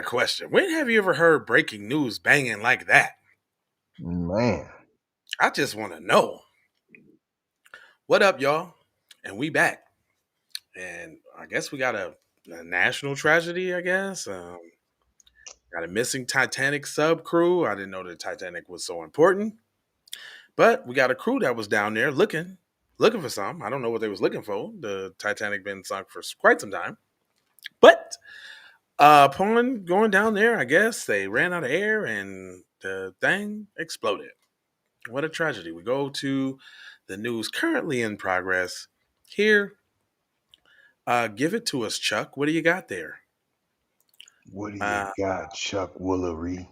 question. When have you ever heard breaking news banging like that? Man, I just want to know. What up, y'all? And we back. And I guess we got a national tragedy, I guess. Got a missing Titanic sub crew. I didn't know the Titanic was so important. But we got a crew that was down there looking for some. I don't know what they was looking for. The Titanic been sunk for quite some time. But upon going down there, I guess they ran out of air and the thing exploded. What a tragedy. We go to the news currently in progress here. Give it to us, Chuck. What do you got there? what do you Uh, got, Chuck Woolery?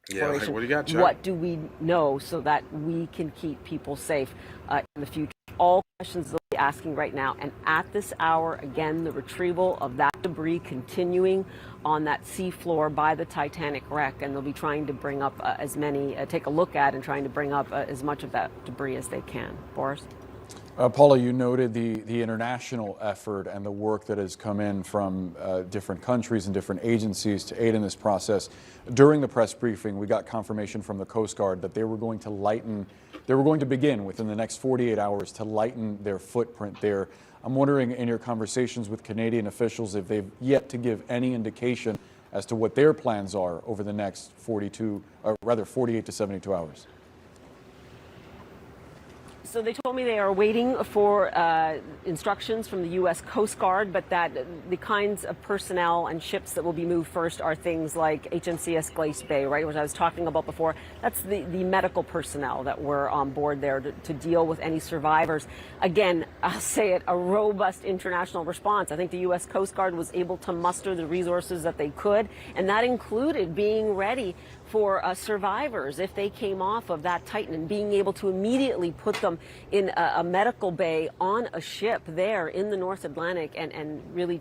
yeah, like, what do you got, Chuck? What do we know so that we can keep people safe in the future? All questions they'll be asking right now. And at this hour, again, the retrieval of that debris continuing on that seafloor by the Titanic wreck. And they'll be trying to bring up take a look at and trying to bring up as much of that debris as they can. Boris? Paula, you noted the international effort and the work that has come in from different countries and different agencies to aid in this process. During the press briefing, we got confirmation from the Coast Guard that they were going to begin within the next 48 hours to lighten their footprint there. I'm wondering, in your conversations with Canadian officials, if they've yet to give any indication as to what their plans are over the next 48 to 72 hours. So they told me they are waiting for instructions from the U.S. Coast Guard, but that the kinds of personnel and ships that will be moved first are things like HMCS Glace Bay, right, which I was talking about before. That's the medical personnel that were on board there to deal with any survivors. Again, I'll say it, a robust international response. I think the U.S. Coast Guard was able to muster the resources that they could, and that included being ready for survivors if they came off of that Titan and being able to immediately put them in a medical bay on a ship there in the North Atlantic and really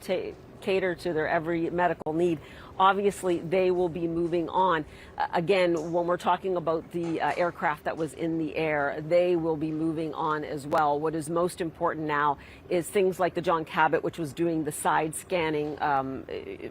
cater to their every medical need. Obviously, they will be moving on. Again, when we're talking about the aircraft that was in the air, they will be moving on as well. What is most important now is things like the John Cabot, which was doing the side scanning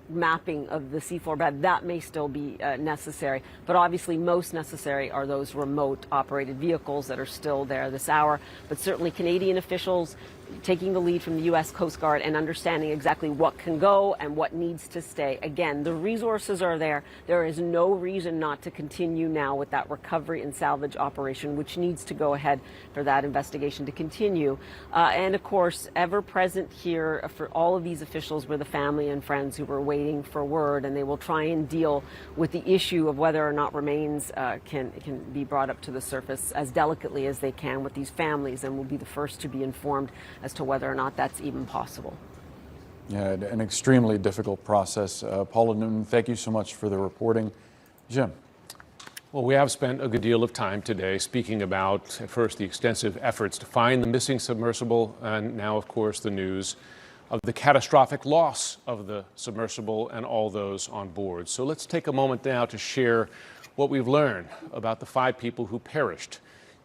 mapping of the seafloor bed. That may still be necessary, but obviously most necessary are those remote operated vehicles that are still there this hour. But certainly Canadian officials taking the lead from the U.S. Coast Guard and understanding exactly what can go and what needs to stay. Again, the resources are there. There is no reason not to continue now with that recovery and salvage operation, which needs to go ahead for that investigation to continue. And of course, ever present here for all of these officials were the family and friends who were waiting for word, and they will try and deal with the issue of whether or not remains can be brought up to the surface as delicately as they can with these families, and will be the first to be informed as to whether or not that's even possible. Yeah, an extremely difficult process. Paula Newton, thank you so much for the reporting. Jim. Well, we have spent a good deal of time today speaking about, at first, the extensive efforts to find the missing submersible, and now, of course, the news of the catastrophic loss of the submersible and all those on board. So let's take a moment now to share what we've learned about the 5 people who perished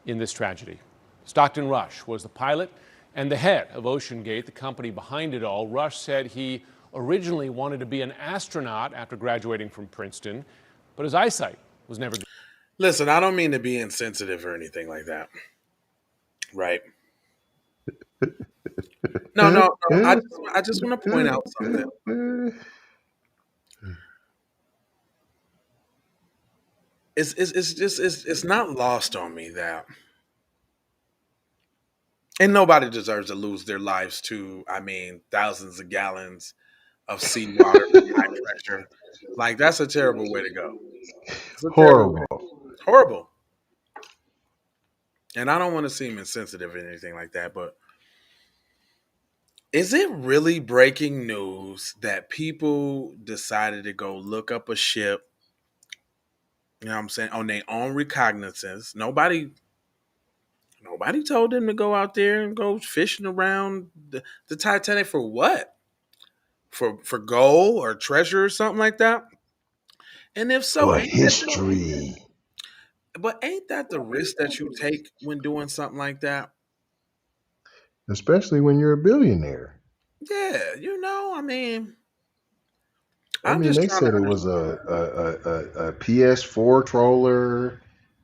in this tragedy. Stockton Rush was the pilot and the head of OceanGate, the company behind it all. Rush said he originally wanted to be an astronaut after graduating from Princeton, but his eyesight was never good. Listen, I don't mean to be insensitive or anything like that. Right? No. I just want to point out something. It's not lost on me that, and nobody deserves to lose their lives to, thousands of gallons of seawater and high pressure. Like, that's a terrible way to go. It's a terrible way. Horrible. And I don't want to seem insensitive or anything like that, but is it really breaking news that people decided to go look up a ship, you know what I'm saying, on their own recognizance? Nobody told them to go out there and go fishing around the Titanic for what? For gold or treasure or something like that? And if so, For history. But ain't that the risk that you take when doing something like that? Especially when you're a billionaire. Yeah, I I'm mean, just they trying to said it was understand. a PS4 troller.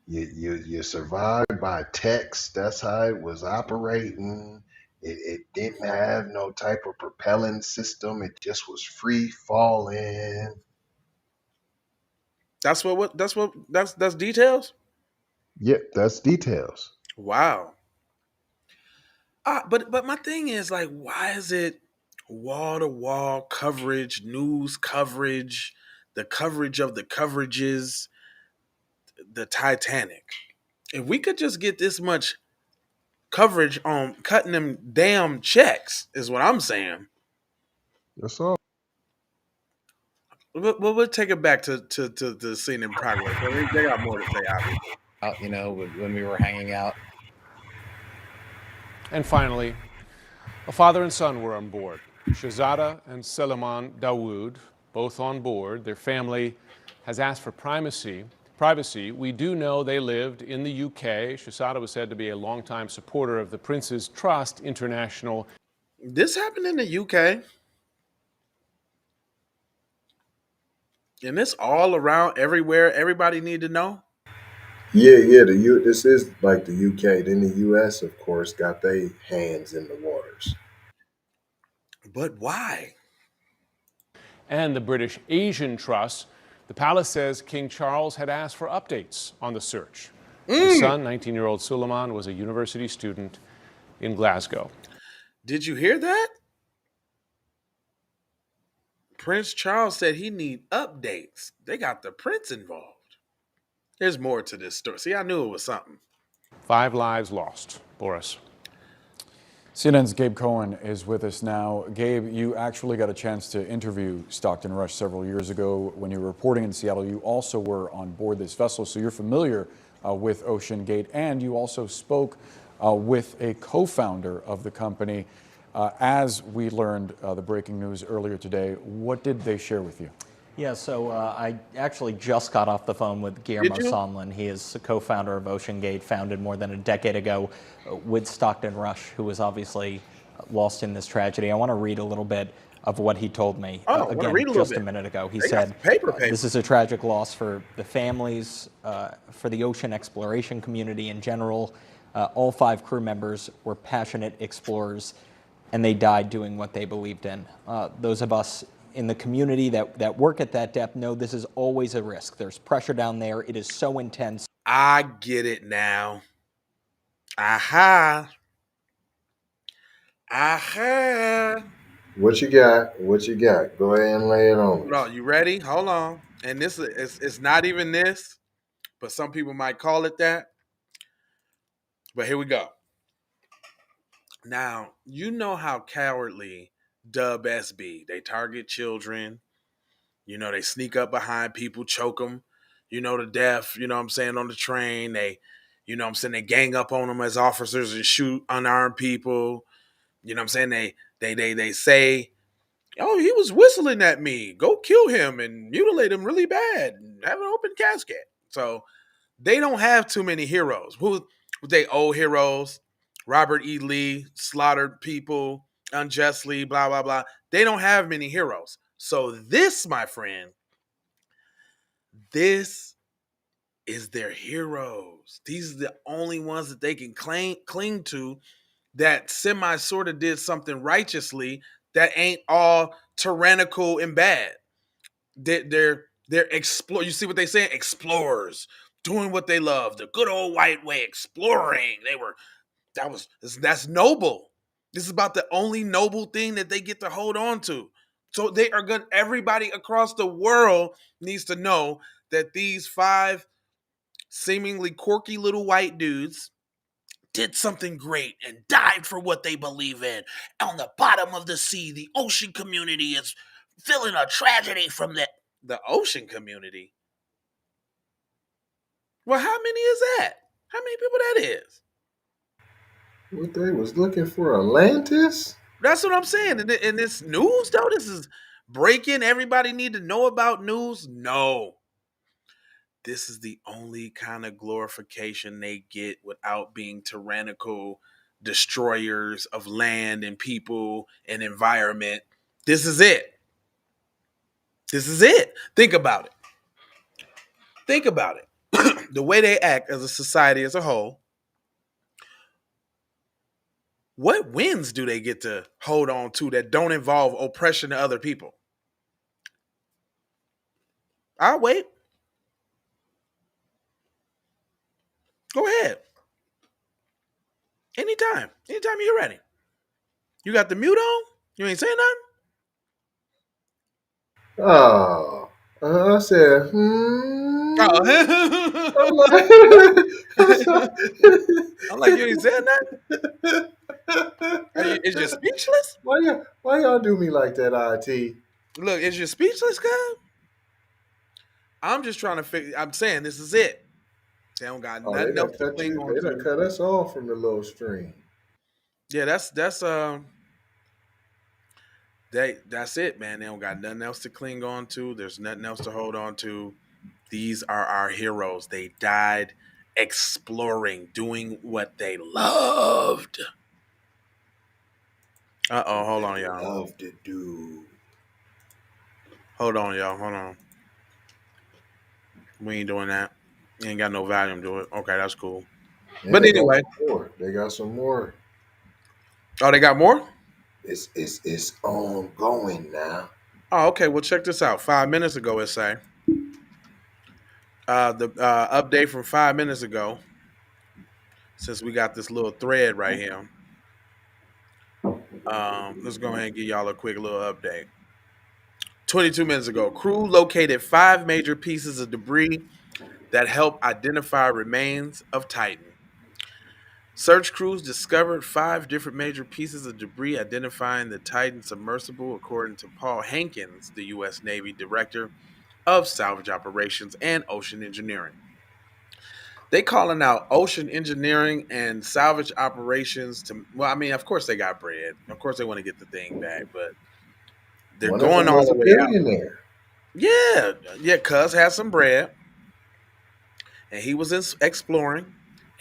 You survived by text. That's how it was operating. It didn't have no type of propelling system. It just was free falling. That's details. Yep, that's details. Wow. But my thing is like, why is it wall to wall coverage, news coverage, the coverage of the coverages, the Titanic? If we could just get this much coverage on cutting them damn checks, is what I'm saying. That's all. We'll take it back to the scene in progress. They got more to say, obviously. When we were hanging out. And finally, a father and son were on board. Shahzada and Suleiman Dawood, both on board. Their family has asked for privacy. We do know they lived in the UK. Shahzada was said to be a longtime supporter of the Prince's Trust International. This happened in the UK, and it's all around everywhere. Everybody need to know. Yeah. This is like the UK. Then the US, of course, got their hands in the waters. But why? And the British Asian Trust. The palace says King Charles had asked for updates on the search. His son, 19-year-old Suleiman, was a university student in Glasgow. Did you hear that? Prince Charles said he need updates. They got the prince involved. There's more to this story. See, I knew it was something. 5 lives lost. Boris. CNN's Gabe Cohen is with us now. Gabe, you actually got a chance to interview Stockton Rush several years ago when you were reporting in Seattle. You also were on board this vessel, so you're familiar with Ocean Gate, and you also spoke with a co-founder of the company. As we learned the breaking news earlier today, what did they share with you? Yeah, so I actually just got off the phone with Guillermo Sondland. He is a co-founder of Ocean Gate, founded more than a decade ago with Stockton Rush, who was obviously lost in this tragedy. I want to read a little bit of what he told me again just a minute ago. He said, this is a tragic loss for the families, for the ocean exploration community in general. All 5 crew members were passionate explorers, and they died doing what they believed in. Those of us in the community that work at that depth know this is always a risk. There's pressure down there. It is so intense. I get it now. Aha. What you got? Go ahead and lay it on Bro, us. you ready? Hold on. And this is it's not even this, but some people might call it that. But here we go. Now, you know how cowardly Dub SB. They target children. They sneak up behind people, choke them, to death, what I'm saying, on the train. They gang up on them as officers and shoot unarmed people. I'm saying? They say, oh, he was whistling at me. Go kill him and mutilate him really bad and have an open casket. So they don't have too many heroes. Who they old heroes? Robert E. Lee slaughtered people unjustly, blah, blah, blah. They don't have many heroes. So this, my friend, this is their heroes. These are the only ones that they can cling to that semi sort of did something righteously that ain't all tyrannical and bad. They're explore. You see what they say? Explorers doing what they love, the good old white way, exploring. That's noble. This is about the only noble thing that they get to hold on to. So they are good. Everybody across the world needs to know that these 5 seemingly quirky little white dudes did something great and died for what they believe in. On the bottom of the sea, the ocean community is feeling a tragedy from the ocean community. Well, how many is that? How many people that is? What, they was looking for Atlantis? That's what I'm saying. In this news, though, this is breaking. Everybody need to know about news. No. This is the only kind of glorification they get without being tyrannical destroyers of land and people and environment. This is it. This is it. Think about it. Think about it. The way they act as a society as a whole. What wins do they get to hold on to that don't involve oppression to other people? I'll wait. Go ahead. Anytime. Anytime you're ready. You got the mute on? You ain't saying nothing? Oh, I said, I'm Oh. like, I'm like, you ain't saying nothing? Is you speechless? why y'all do me like that, IT? Look, is you speechless, cuz? I'm just trying to figure. I'm saying this is it. They don't got Oh, they nothing done else to cut cling you. on They done to. cut us off from the little stream. Yeah, that's that's it, man. They don't got nothing else to cling on to. There's nothing else to hold on to. These are our heroes. They died exploring, doing what they loved. Hold on, y'all. Love to do. Hold on, y'all. Hold on. We ain't doing that. You ain't got no volume to it. Okay, that's cool. And But they got anyway. some more. They got some more. Oh, they got more? It's ongoing now. Oh, okay. Well, check this out. 5 minutes ago, it say the update from 5 minutes ago. Since we got this little thread right here, let's go ahead and give y'all a quick little update. 22 minutes ago, crew located 5 major pieces of debris that help identify remains of Titan. Search crews discovered 5 different major pieces of debris identifying the Titan submersible, according to Paul Hankins, the U.S. Navy Director of Salvage Operations and Ocean Engineering. They calling out ocean engineering and salvage operations to. Well, I mean, of course they got bread. Of course they want to get the thing back, but they're One of going them all is the a way out. billionaire. Yeah. Cuz had some bread, and he was exploring,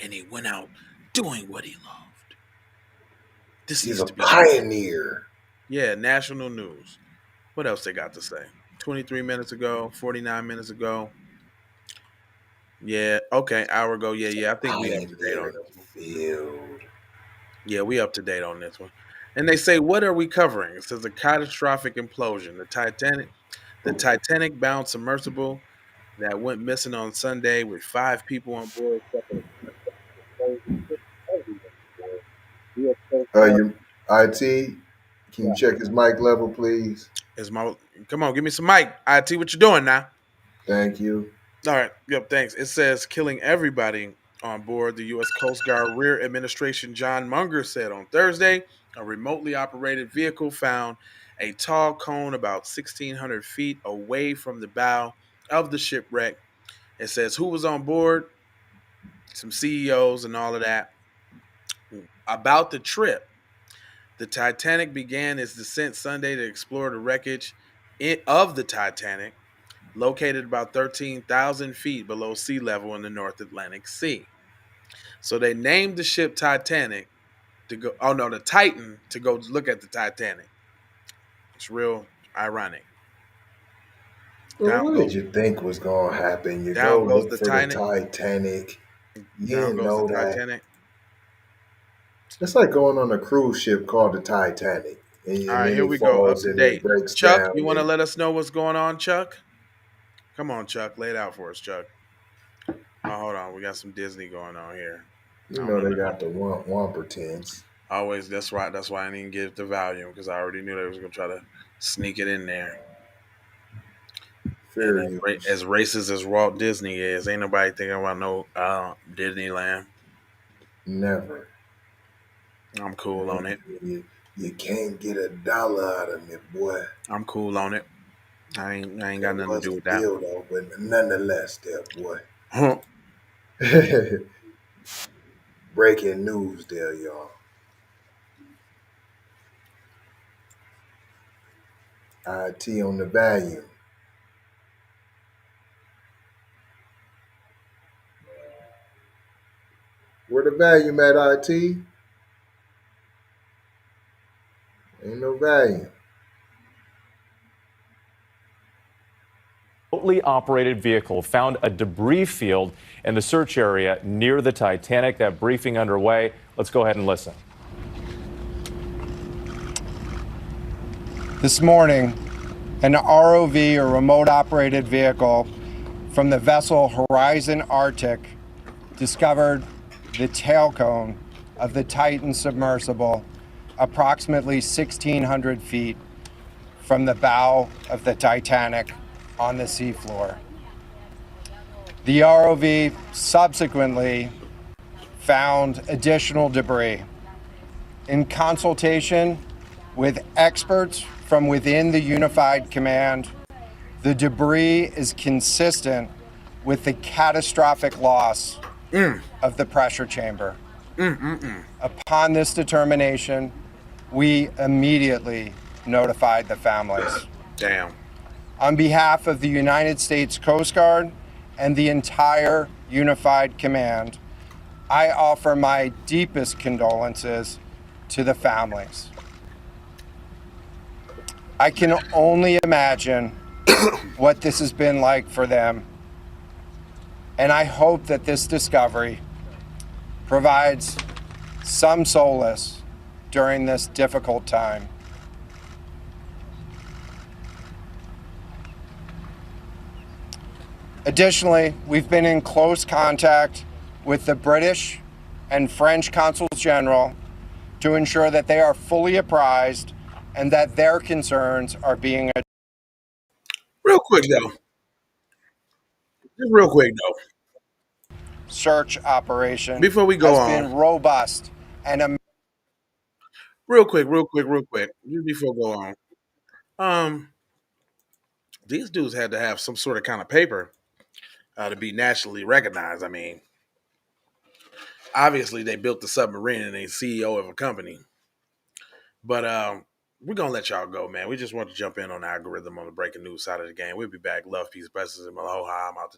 and he went out doing what he loved. This He's needs a to be shown. pioneer. Yeah, national news. What else they got to say? 23 minutes ago, 49 minutes ago. Yeah, okay, hour ago. Yeah. I think we up to date Pioneer on in this one. the field. Yeah, we up to date on this one. And they say, what are we covering? It says a catastrophic implosion. The Titanic bound submersible that went missing on Sunday with 5 people on board. You IT, can you check his mic level, please? Come on, give me some mic. IT, what you doing now? Thank you. All right. Yep. Thanks. It says killing everybody on board. The U.S. Coast Guard Rear Administration John Mauger said on Thursday a remotely operated vehicle found a tall cone about 1,600 feet away from the bow of the shipwreck. It says who was on board, some CEOs and all of that. About the trip, the Titanic began its descent Sunday to explore the wreckage of the Titanic, located about 13,000 feet below sea level in the North Atlantic Sea. So they named the ship Titanic to go. Oh no, the Titan to go look at the Titanic. It's real ironic. Well, what did you think was going to happen? You go Down goes look the for the Titanic. Titanic. You Down didn't goes the know that. Titanic. It's like going on a cruise ship called the Titanic. All And right, then here it we go. Up falls to and it date. breaks Chuck, down. you want to And let us know what's going on, Chuck? Come on, Chuck. Lay it out for us, Chuck. Oh, hold on. We got some Disney going on here. you know they got the Wampertins. Always. That's right. That's why I didn't give it the volume because I already knew they was gonna try to sneak it in there. Fair And use. as racist as Walt Disney is, ain't nobody thinking about no Disneyland. Never. I'm cool on it. You can't get $1 out of me, boy. I'm cool on it. I ain't got That nothing to was do the with that. deal, though. But nonetheless, there, boy. Huh. Breaking news there, y'all. IT on the volume. Where the volume at, IT? Ain't no volume. remotely operated vehicle found a debris field in the search area near the Titanic. That briefing underway. Let's go ahead and listen. This morning, an ROV, or remote operated vehicle, from the vessel Horizon Arctic discovered the tail cone of the Titan submersible approximately 1,600 feet from the bow of the Titanic on the seafloor. The ROV subsequently found additional debris. In consultation with experts from within the Unified Command, the debris is consistent with the catastrophic loss of the pressure chamber. Upon this determination, we immediately notified the families. Damn. On behalf of the United States Coast Guard and the entire Unified Command, I offer my deepest condolences to the families. I can only imagine what this has been like for them, and I hope that this discovery provides some solace during this difficult time. Additionally, we've been in close contact with the British and French consuls general to ensure that they are fully apprised and that their concerns are being addressed. Real quick though. Just real quick though. Search operation Before we go has on, been robust and real quick. Just before we go on. These dudes had to have some sort of kind of paper to be nationally recognized. I mean, obviously they built the submarine and they CEO of a company. But we're gonna let y'all go, man. We just want to jump in on the algorithm on the breaking news side of the game. We'll be back. Love, peace, blessings, and aloha. I'm out the door.